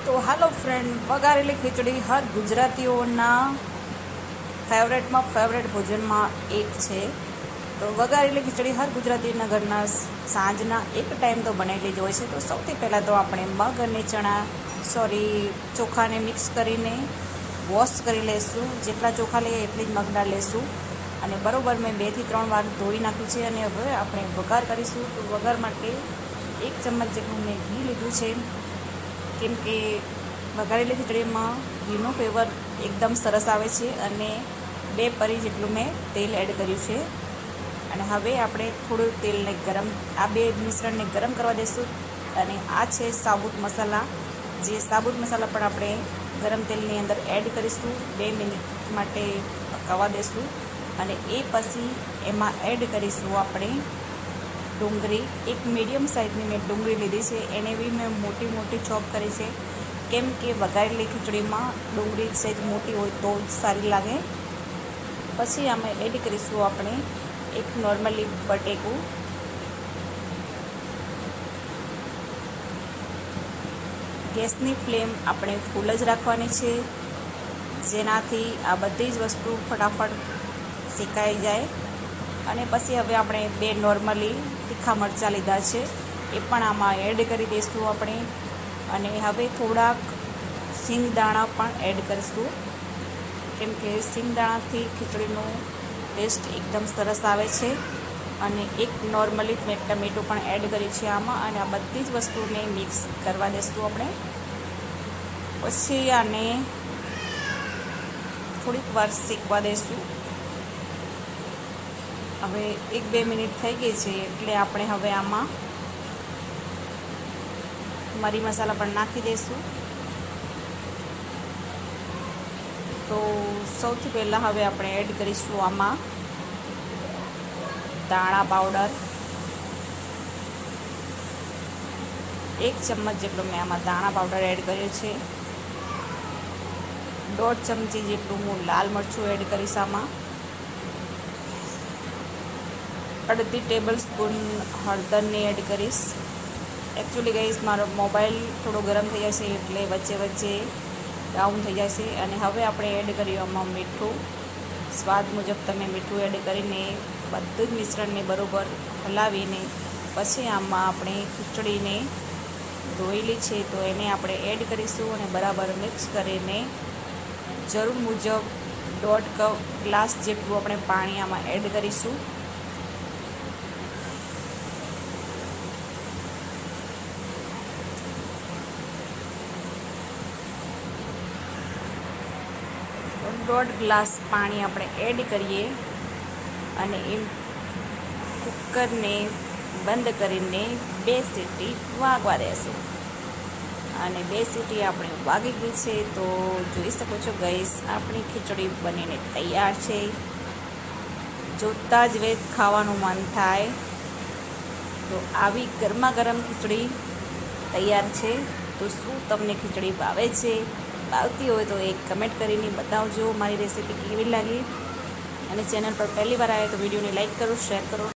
તો હાલો ફ્રેન્ડ, વઘારેલી ખીચડી હર ગુજરાતીઓના ફેવરેટ ભોજનમાં એક છે. તો વઘારેલી ખીચડી હર ગુજરાતીના ઘરના સાંજના એક ટાઈમ તો બનેલી જ હોય છે. તો સૌથી પહેલાં તો આપણે મગ અને ચોખાને મિક્સ કરીને વોશ કરી લઈશું. જેટલા ચોખા લઈએ એટલી જ મગદાળ લઈશું અને બરાબર મેં 2 થી 3 વાર ધોઈ નાખ્યું છે. અને હવે આપણે વઘાર કરીશું. તો વઘાર માટે 1 ચમચ જેટલું મેં ઘી લીધું છે, કેમ કે વઘારેલી ખીચડીમાં ઘીનો ફ્લેવર એકદમ સરસ આવે છે. અને 2 પરી જેટલું મેં તેલ એડ કર્યું છે. અને હવે આપણે થોડું તેલને આ બે મિશ્રણને ગરમ કરવા દઈશું. અને આ છે સાબુત મસાલા. જે સાબુત મસાલા પણ આપણે ગરમ તેલની અંદર એડ કરીશું. 2 મિનિટ માટે પકાવવા દઈશું. અને એ પછી એમાં એડ કરીશું આપણે ડુંગળી. એક મીડિયમ સાઇઝની મેં ડુંગળી લીધી છે, એને બી મેં મોટી ચોપ કરી છે, કેમ કે વઘારેલી ખીચડીમાં ડુંગળી સહેજ મોટી હોય તો સારી લાગે. પછી આમાં એડ કરીશું આપણે એક નોર્મલી બટેકું. ગેસની ફ્લેમ આપણે ફૂલ જ રાખવાની છે, જેનાથી આ બધી જ વસ્તુ ફટાફટ શેકાઈ જાય. અને પછી હવે આપણે 2 નોર્મલી તીખા મરચાં લીધા છે, એ પણ આમાં એડ કરી દઈશું આપણે. અને હવે થોડાક સિંગદાણા પણ એડ કરીશું, કેમ કે સિંગદાણાથી ખીચડીનો ટેસ્ટ એકદમ સરસ આવે છે. અને એક નોર્મલી મેં ટમેટું પણ એડ કર્યું છે આમાં. અને આ બધી જ વસ્તુને મિક્સ કરવા દઈશું આપણે. પછી આને થોડીક વાર શેકવા દઈશું. હવે 1-2 મિનિટ થઈ ગઈ છે, એટલે આપણે હવે આમાં મરી મસાલા પણ નાખી દઈશું. તો સૌથી પહેલાં હવે આપણે એડ કરીશું આમાં ધાણા પાવડર. 1 ચમચ જેટલું મેં આમાં ધાણા પાવડર એડ કર્યો છે. 1.5 ચમચી જેટલું હું લાલ મરચું એડ કરીશ આમાં. 1/2 ટેબલ સ્પૂન હળદરની એડ કરીશ. એકચ્યુઅલી ગાઈસ, મારો મોબાઈલ થોડો ગરમ થઈ જાય છે, એટલે વચ્ચે ડાઉન થઈ જાય છે. અને હવે આપણે એડ કર્યું આમાં મીઠું. સ્વાદ મુજબ તમે મીઠું એડ કરીને બધું જ મિશ્રણને બરાબર હલાવીને પછી આમાં આપણે ખીચડીને ધોયેલી છે તો એને આપણે એડ કરીશું. અને બરાબર મિક્સ કરીને જરૂર મુજબ 1.5 ગ્લાસ જેટલું આપણે પાણી આમાં એડ કરીશું. દોઢ ગ્લાસ પાણી આપણે એડ કરીએ અને એ કુકરને બંધ કરીને 2 સીટી વાગવા દેશું. અને 2 સીટી આપણે વાગી ગઈ છે, તો જોઈ શકો છો ગાઈસ, આપણી ખીચડી બનીને તૈયાર છે. જોતાં જ ખાવાનું મન થાય. તો આવી ગરમા ગરમ ખીચડી તૈયાર છે. તો શું તમને ખીચડી ભાવે છે? ભાવતી હોય તો એક કમેન્ટ કરીને બતાવજો મારી રેસીપી કેવી લાગી. અને ચેનલ પર પહેલી વાર આવે તો વિડીયોને લાઈક કરો, શેર કરો.